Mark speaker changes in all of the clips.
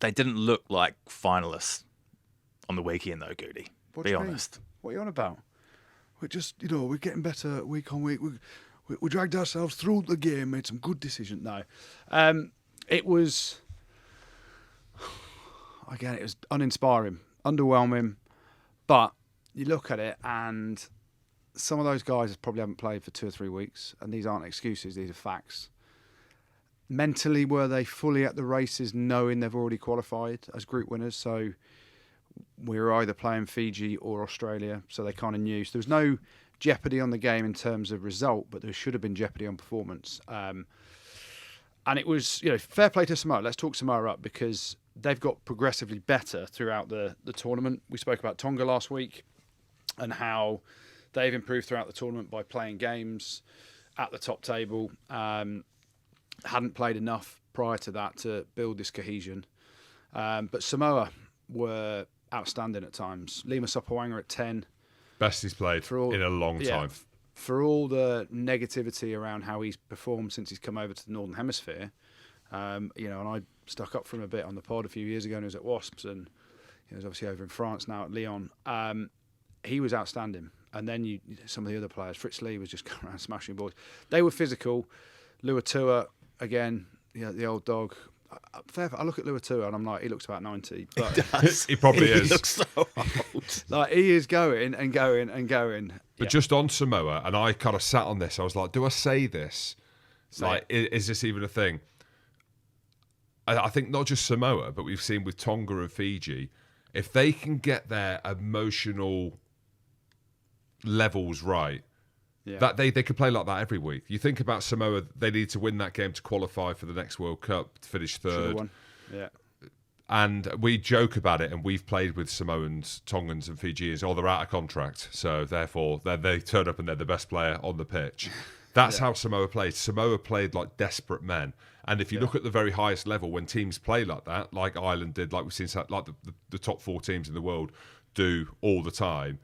Speaker 1: They didn't look like finalists on the weekend, though, Goody.
Speaker 2: What
Speaker 1: Be
Speaker 2: do you mean?
Speaker 1: honest.
Speaker 2: What are you on about? We're just, we're getting better week on week. We dragged ourselves through the game, made some good decisions. No. It was, again, it was uninspiring, underwhelming. But you look at it and some of those guys probably haven't played for 2 or 3 weeks. And these aren't excuses, these are facts. Mentally, were they fully at the races knowing they've already qualified as group winners? So we were either playing Fiji or Australia, so they kind of knew. So there was no jeopardy on the game in terms of result, but there should have been jeopardy on performance. And it was, fair play to Samoa. Let's talk Samoa up because they've got progressively better throughout the tournament. We spoke about Tonga last week and how they've improved throughout the tournament by playing games at the top table. Hadn't played enough prior to that to build this cohesion. But Samoa were outstanding at times. Lima Sopoaga at 10.
Speaker 3: Best he's played in a long time.
Speaker 2: For all the negativity around how he's performed since he's come over to the Northern Hemisphere, and I stuck up for him a bit on the pod a few years ago when he was at Wasps, and he was obviously over in France now at Lyon. He was outstanding. And then some of the other players, Fritz Lee was just going around smashing balls. They were physical. Luatua, again, the old dog. I look at Luatua and I'm like, he looks about 90. But
Speaker 3: he probably is.
Speaker 1: He looks so old.
Speaker 2: Like, he is going and going and going.
Speaker 3: But just on Samoa, and I kind of sat on this, I was like, do I say this? Is this even a thing? I think not just Samoa, but we've seen with Tonga and Fiji, if they can get their emotional levels right, that they could play like that every week. You think about Samoa, they need to win that game to qualify for the next World Cup, to finish third.
Speaker 2: Won. Yeah.
Speaker 3: And we joke about it, and we've played with Samoans, Tongans and Fijians. They're out of contract, so therefore they turn up and they're the best player on the pitch. That's how Samoa played. Samoa played like desperate men. And if you look at the very highest level, when teams play like that, like Ireland did, like we've seen, like the top 4 teams in the world do all the time,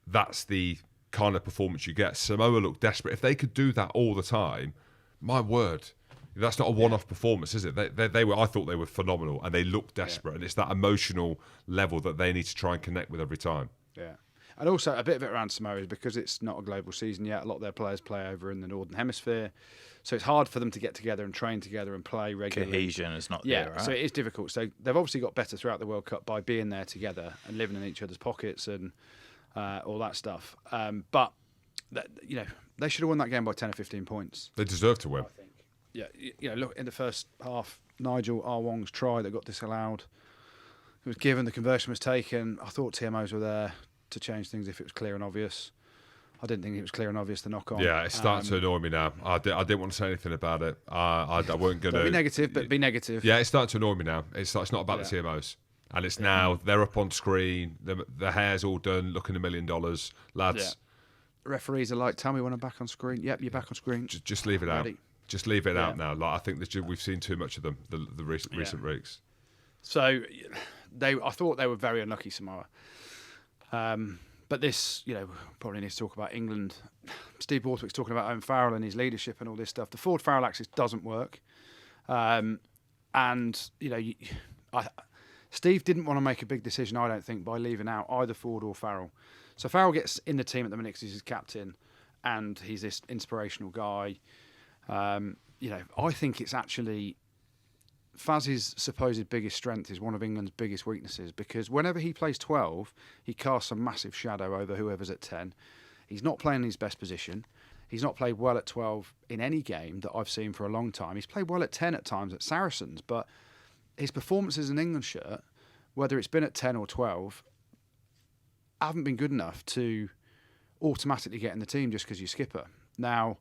Speaker 3: that's the kind of performance you get. Samoa looked desperate. If they could do that all the time, my word, that's not a one-off performance, is it? They were. I thought they were phenomenal, and they looked desperate. And it's that emotional level that they need to try and connect with every time.
Speaker 2: Yeah. And also, a bit of it around Samoa is because it's not a global season yet. A lot of their players play over in the Northern Hemisphere. So it's hard for them to get together and train together and play regularly.
Speaker 1: Cohesion is not there, right?
Speaker 2: So it is difficult. So they've obviously got better throughout the World Cup by being there together and living in each other's pockets and all that stuff. But, they should have won that game by 10 or 15 points.
Speaker 3: They deserve to win.
Speaker 2: I think. Yeah, look, in the first half, Nigel Arwong's try that got disallowed, it was given, the conversion was taken. I thought TMOs were there to change things if it was clear and obvious. I didn't think it was clear and obvious, the knock-on.
Speaker 3: Yeah, it's starting to annoy me now. I didn't want to say anything about it. I weren't going to...
Speaker 2: Be negative, but be negative.
Speaker 3: Yeah, it's starting to annoy me now. It's not about the TMOs. And it's now, they're up on screen, the hair's all done, looking $1 million. Lads...
Speaker 2: Yeah. Referees are like, tell me when I'm back on screen. Yep, you're back on screen.
Speaker 3: Just leave it out. Just leave it out now. Like, I think we've seen too much of them the recent weeks.
Speaker 2: So, I thought they were very unlucky, Samoa. But this, probably needs to talk about England. Steve Borthwick's talking about Farrell and his leadership and all this stuff. The forward-Farrell axis doesn't work. Steve didn't want to make a big decision, I don't think, by leaving out either Ford or Farrell. So Farrell gets in the team at the minute because he's his captain and he's this inspirational guy. I think it's actually Faz's supposed biggest strength is one of England's biggest weaknesses because whenever he plays 12, he casts a massive shadow over whoever's at 10. He's not playing in his best position. He's not played well at 12 in any game that I've seen for a long time. He's played well at 10 at times at Saracens, but his performances in England shirt, whether it's been at 10 or 12, haven't been good enough to automatically get in the team just because you're skipper. Now,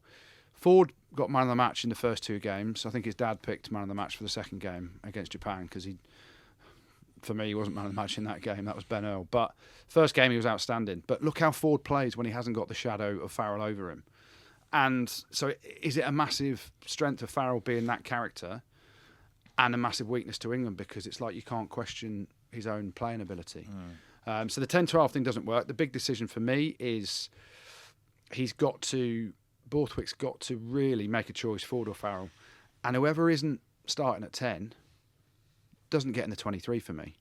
Speaker 2: Ford got man of the match in the first 2 games. I think his dad picked man of the match for the second game against Japan because for me, he wasn't man of the match in that game. That was Ben Earl. But first game, he was outstanding. But look how Ford plays when he hasn't got the shadow of Farrell over him. And so is it a massive strength of Farrell being that character and a massive weakness to England because it's like you can't question his own playing ability. So the 10-12 thing doesn't work. The big decision for me is Borthwick's got to really make a choice, Ford or Farrell. And whoever isn't starting at 10, doesn't get in the 23 for me.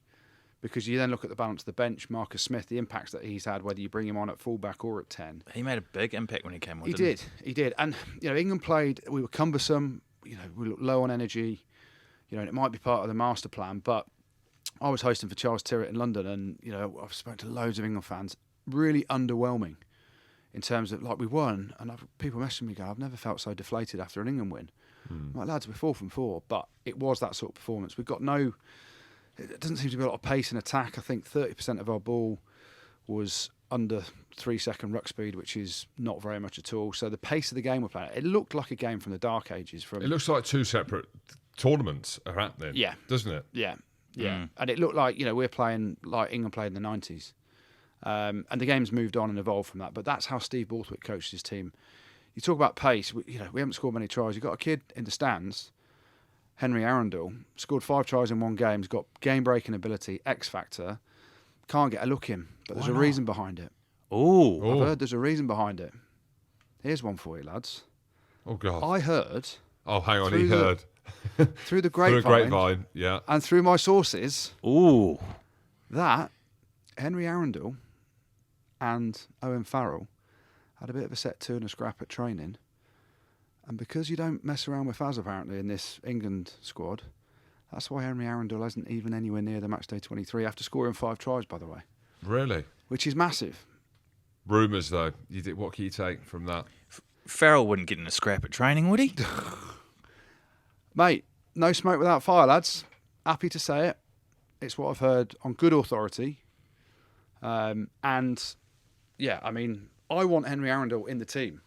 Speaker 2: Because you then look at the balance of the bench, Marcus Smith, the impacts that he's had, whether you bring him on at fullback or at 10.
Speaker 1: He made a big impact when he came on,
Speaker 2: He
Speaker 1: didn't
Speaker 2: did. And, England played, we were cumbersome, we looked low on energy, and it might be part of the master plan, but I was hosting for Charles Tyrrett in London, and, I've spoken to loads of England fans, really underwhelming in terms of, we won, and people messaging me, I've never felt so deflated after an England win. I'm like, lads, we're 4 from 4, but it was that sort of performance. We've got it doesn't seem to be a lot of pace in attack. I think 30% of our ball was under 3-second ruck speed, which is not very much at all. So the pace of the game we're playing, it looked like a game from the dark ages. It
Speaker 3: looks like 2 separate tournaments are happening.
Speaker 2: Yeah.
Speaker 3: Doesn't it?
Speaker 2: Yeah. And it looked like, we're playing like England played in the 90s. And the game's moved on and evolved from that. But that's how Steve Borthwick coached his team. You talk about pace. We haven't scored many tries. You've got a kid in the stands, Henry Arundell, scored 5 tries in one game. He's got game-breaking ability, X factor. Can't get a look in, but there's a reason behind it.
Speaker 1: Oh,
Speaker 2: I've heard there's a reason behind it. Here's one for you, lads.
Speaker 3: Oh God!
Speaker 2: I heard.
Speaker 3: Oh, hang on. He heard
Speaker 2: through the grapevine.
Speaker 3: Through the grapevine, yeah.
Speaker 2: And through my sources.
Speaker 1: ooh,
Speaker 2: That Henry Arundell and Owen Farrell had a bit of a set to and a scrap at training. And because you don't mess around with Faz, apparently, in this England squad, that's why Henry Arundell isn't even anywhere near the matchday 23 after scoring 5 tries, by the way.
Speaker 3: Really?
Speaker 2: Which is massive.
Speaker 3: Rumours, though. What can you take from that?
Speaker 1: Farrell wouldn't get in a scrap at training, would he?
Speaker 2: Mate, no smoke without fire, lads. Happy to say it. It's what I've heard on good authority. And, yeah, I mean, I want Henry Arundell in the team.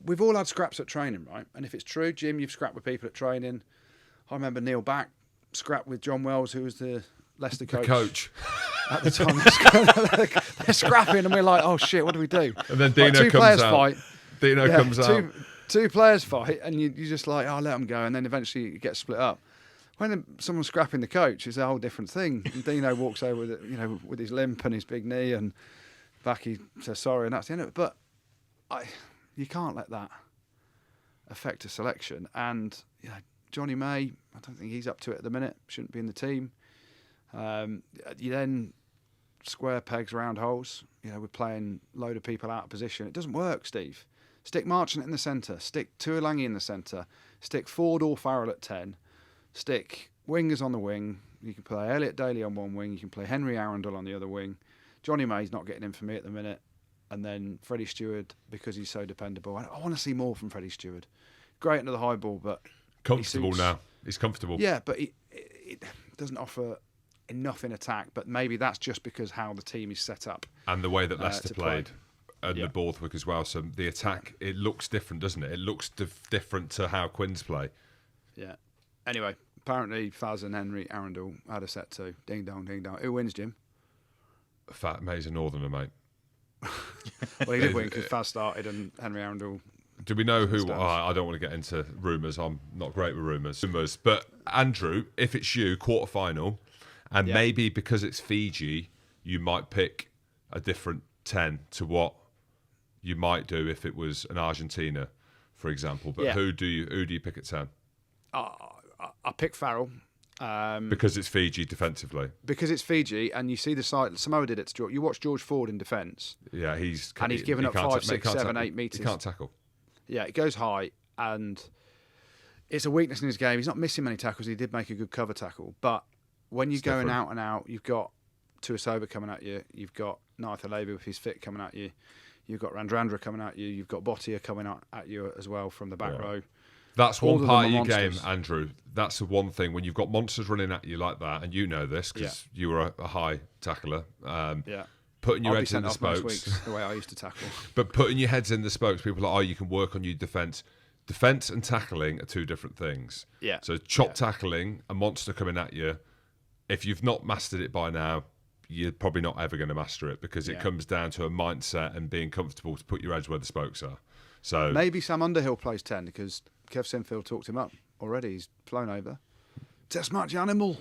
Speaker 2: We've all had scraps at training, right? And if it's true, Jim, you've scrapped with people at training. I remember Neil Back scrapped with John Wells, who was the Leicester coach.
Speaker 3: The coach.
Speaker 2: At the time, they're scrapping, and we're like, "Oh shit, what do we do?"
Speaker 3: And then Dino
Speaker 2: two
Speaker 3: comes
Speaker 2: players
Speaker 3: out.
Speaker 2: Fight.
Speaker 3: Dino comes out.
Speaker 2: Two players fight, and you just like, "Oh, let them go," and then eventually it gets split up. When someone's scrapping the coach, it's a whole different thing. And Dino walks over with his limp and his big knee, and Backy says sorry, and that's the end of it. But you can't let that affect a selection. And Johnny May, I don't think he's up to it at the minute. Shouldn't be in the team. You then square pegs, round holes. We're playing a load of people out of position. It doesn't work, Steve. Stick Marchant in the centre. Stick Tuolangi in the centre. Stick Ford or Farrell at 10. Stick wingers on the wing. You can play Elliot Daly on one wing. You can play Henry Arundell on the other wing. Johnny May's not getting in for me at the minute. And then Freddie Stewart, because he's so dependable. I want to see more from Freddie Stewart. Great under the high ball, but
Speaker 3: Comfortable now. He's comfortable.
Speaker 2: Yeah, but it doesn't offer enough in attack. But maybe that's just because how the team is set up.
Speaker 3: And the way that Leicester played. And
Speaker 2: Yeah.
Speaker 3: the Borthwick as well. So the attack, it looks different, doesn't it? It looks different to how Quins play.
Speaker 2: Yeah. Anyway, apparently Faz and Henry Arundell had a set too. Ding dong, ding dong. Who wins, Jim?
Speaker 3: Fat May's a northerner, mate.
Speaker 2: Well, he did win because Faz started and Henry Arundell.
Speaker 3: Do we know who?
Speaker 2: Stands.
Speaker 3: I don't want to get into rumours. I'm not great with rumours. But Andrew, if it's you, quarter-final, and
Speaker 2: Yeah.
Speaker 3: maybe because it's Fiji, you might pick a different 10 to what you might do if it was an Argentina, for example. But
Speaker 2: Yeah.
Speaker 3: who do you pick at 10?
Speaker 2: I picked Farrell.
Speaker 3: Because it's Fiji defensively.
Speaker 2: Because it's Fiji, and you see the side. Samoa did it to George. You watch George Ford in defence.
Speaker 3: Yeah, he's
Speaker 2: given
Speaker 3: he
Speaker 2: up
Speaker 3: can't
Speaker 2: 5,
Speaker 3: ta-
Speaker 2: 6,
Speaker 3: he can't
Speaker 2: 7,
Speaker 3: tackle.
Speaker 2: 8 metres.
Speaker 3: He can't tackle.
Speaker 2: Yeah, it goes high, and it's a weakness in his game. He's not missing many tackles. He did make a good cover tackle, but when you're going
Speaker 3: different.
Speaker 2: out and out, you've got Tuisoba coming at you. You've got Nathan Levy with his fit coming at you. You've got Randrandra coming at you. You've got Bottia coming at you as well from the back row.
Speaker 3: That's
Speaker 2: All
Speaker 3: one
Speaker 2: of
Speaker 3: part of
Speaker 2: them
Speaker 3: your
Speaker 2: are
Speaker 3: game,
Speaker 2: monsters.
Speaker 3: Andrew. That's the one thing. When you've got monsters running at you like that, and you know this because you were a high tackler,
Speaker 2: Yeah.
Speaker 3: putting your
Speaker 2: I'll be
Speaker 3: heads in
Speaker 2: sent
Speaker 3: the
Speaker 2: off most
Speaker 3: spokes.
Speaker 2: weeks the way I used to tackle.
Speaker 3: But putting your heads in the spokes, people are like, oh, you can work on your defence. Defence and tackling are two different things.
Speaker 2: Yeah.
Speaker 3: So chop tackling, a monster coming at you, if you've not mastered it by now, you're probably not ever going to master it because it comes down to a mindset and being comfortable to put your heads where the spokes are. So
Speaker 2: Maybe Sam Underhill plays 10 because Kev Sinfield talked him up already. He's flown over. Test match animal.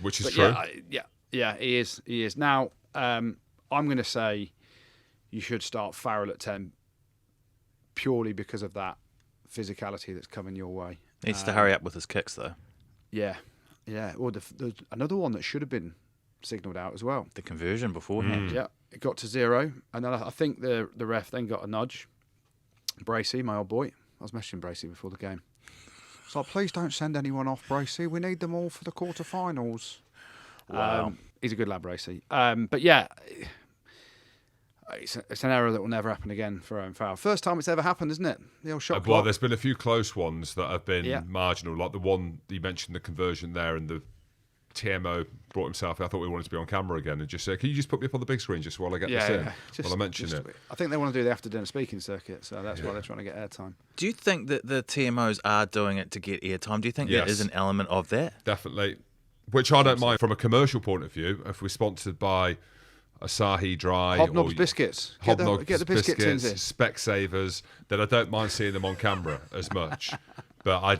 Speaker 3: which is
Speaker 2: But
Speaker 3: true.
Speaker 2: yeah, he is. He is. Now, I'm going to say you should start Farrell at 10 purely because of that physicality that's coming your way.
Speaker 1: Needs to hurry up with his kicks, though.
Speaker 2: Yeah. Yeah, or another one that should have been signalled out as well.
Speaker 1: The conversion beforehand.
Speaker 2: Yeah, it got to 0, and then I think the ref then got a nudge. Bracey, my old boy, I was messaging Bracey before the game. So please don't send anyone off, Bracey. We need them all for the quarterfinals.
Speaker 1: Wow.
Speaker 2: He's a good lad, Bracey. But yeah, it's an error that will never happen again for Owen Farrell. First time it's ever happened, isn't it? The old shot
Speaker 3: Well,
Speaker 2: clock.
Speaker 3: there's been a few close ones that have been
Speaker 2: Yeah.
Speaker 3: marginal, like the one you mentioned, the conversion there, and the TMO brought himself. I thought we wanted to be on camera again and just say, "Can you just put me up on the big screen just while I get this in?" While I mention it.
Speaker 2: I think they want to do the after dinner speaking circuit, so that's why they're trying to get airtime.
Speaker 1: Do you think that the TMOs are doing it to get airtime? Do you think there
Speaker 3: Yes.
Speaker 1: is an element of that?
Speaker 3: Definitely. Which I don't mind from a commercial point of view. If we're sponsored by Asahi Dry
Speaker 2: Hobnobs
Speaker 3: or
Speaker 2: biscuits.
Speaker 3: Hobnobs
Speaker 2: Get the biscuit tins in.
Speaker 3: Specsavers, then I don't mind seeing them on camera as much. But I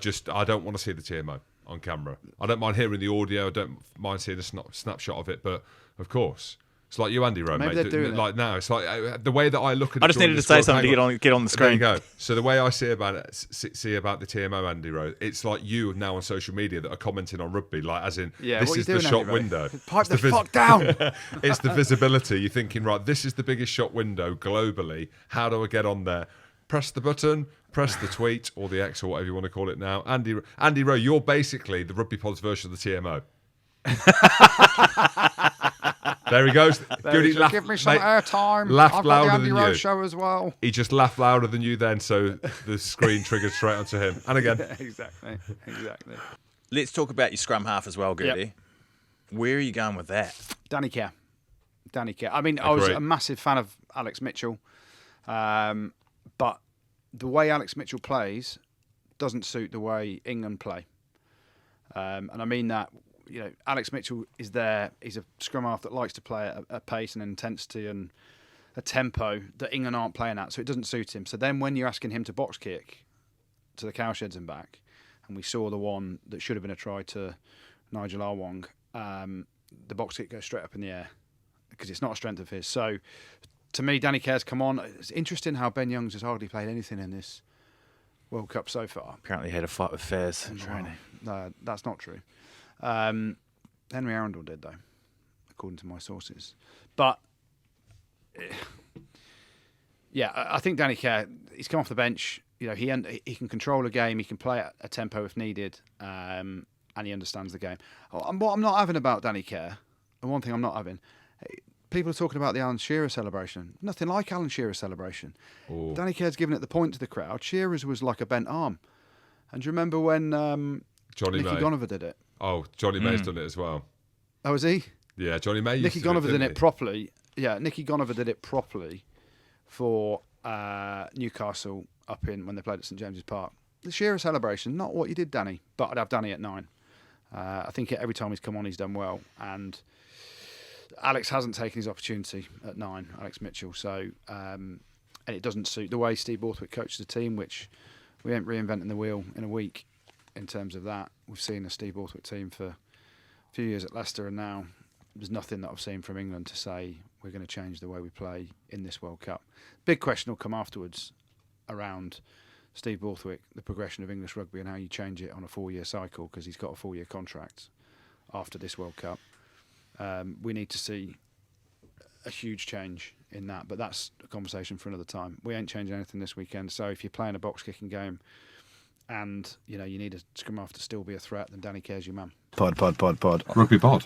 Speaker 3: don't want to see the TMO on camera. I don't mind hearing the audio. I don't mind seeing a snapshot of it. But of course, it's like you, Andy Rowe,
Speaker 2: Maybe
Speaker 3: mate.
Speaker 2: they're doing
Speaker 3: like now, it's like the way that I look at.
Speaker 1: I
Speaker 3: it
Speaker 1: just
Speaker 3: during
Speaker 1: needed
Speaker 3: the
Speaker 1: to say
Speaker 3: squad-
Speaker 1: something to
Speaker 3: hang on.
Speaker 1: get on the screen.
Speaker 3: There you go. So the way I see about it, see about the TMO, Andy Rowe, it's like you now on social media that are commenting on rugby, like as in
Speaker 2: Yeah,
Speaker 3: this
Speaker 2: what are
Speaker 3: is
Speaker 2: you
Speaker 3: the
Speaker 2: doing,
Speaker 3: shot
Speaker 2: Andy Rowe?
Speaker 3: window.
Speaker 2: Pipe
Speaker 3: It's
Speaker 2: the fuck down.
Speaker 3: It's the visibility. You're thinking, right, this is the biggest shot window globally. How do I get on there? Press the button, press the tweet or the X or whatever you want to call it now. Andy Rowe, you're basically the Rugby Pod's version of the TMO. There he goes.
Speaker 2: Give me some airtime.
Speaker 3: Laughed
Speaker 2: I've got
Speaker 3: louder
Speaker 2: the Andy
Speaker 3: than
Speaker 2: Rowe
Speaker 3: you.
Speaker 2: show as well.
Speaker 3: He just laughed louder than you then, so the screen triggered straight onto him. And again.
Speaker 2: Exactly.
Speaker 1: Let's talk about your scrum half as well, Gertie.
Speaker 2: Yep.
Speaker 1: Where are you going with that?
Speaker 2: Danny Kerr. I mean, I was
Speaker 3: Agree.
Speaker 2: a massive fan of Alex Mitchell, but the way Alex Mitchell plays doesn't suit the way England play. And I mean that, Alex Mitchell is there. He's a scrum half that likes to play at a pace and intensity and a tempo that England aren't playing at, so it doesn't suit him. So then when you're asking him to box kick to the cowsheds and back, and we saw the one that should have been a try to Nigel Arwong, the box kick goes straight up in the air because it's not a strength of his. So to me, Danny Kerr's come on. It's interesting how Ben Youngs has hardly played anything in this World Cup so far.
Speaker 1: Apparently he had a fight with Faz in training.
Speaker 2: No, that's not true. Henry Arundell did, though, according to my sources. But, yeah, I think Danny Kerr, he's come off the bench. He can control a game. He can play at a tempo if needed, and he understands the game. What I'm not having about Danny Kerr, and one thing I'm not having, people are talking about the Alan Shearer celebration. Nothing like Alan Shearer's celebration.
Speaker 3: Ooh.
Speaker 2: Danny Kerr's giving it the point to the crowd. Shearer's was like a bent arm. And do you remember when
Speaker 3: Johnny
Speaker 2: Nicky
Speaker 3: May.
Speaker 2: Gonover did it?
Speaker 3: Oh, Johnny May's done it as well.
Speaker 2: Oh, was he?
Speaker 3: Yeah, Johnny May.
Speaker 2: Nicky Gonover did it properly. Yeah, Nicky Gonover did it properly for Newcastle up in when they played at St James's Park. The Shearer celebration, not what you did, Danny, but I'd have Danny at 9. I think every time he's come on, he's done well. And Alex hasn't taken his opportunity at 9, Alex Mitchell. So, and it doesn't suit the way Steve Borthwick coaches the team, which we ain't reinventing the wheel in a week in terms of that. We've seen a Steve Borthwick team for a few years at Leicester, and now there's nothing that I've seen from England to say we're going to change the way we play in this World Cup. Big question will come afterwards around Steve Borthwick, the progression of English rugby and how you change it on a 4-year cycle, because he's got a 4-year contract after this World Cup. We need to see a huge change in that, but that's a conversation for another time. We ain't changing anything this weekend, so if you're playing a box kicking game and you need a scrum half to still be a threat, then Danny Kerr's your man.
Speaker 4: Pod.
Speaker 3: Rugby Pod.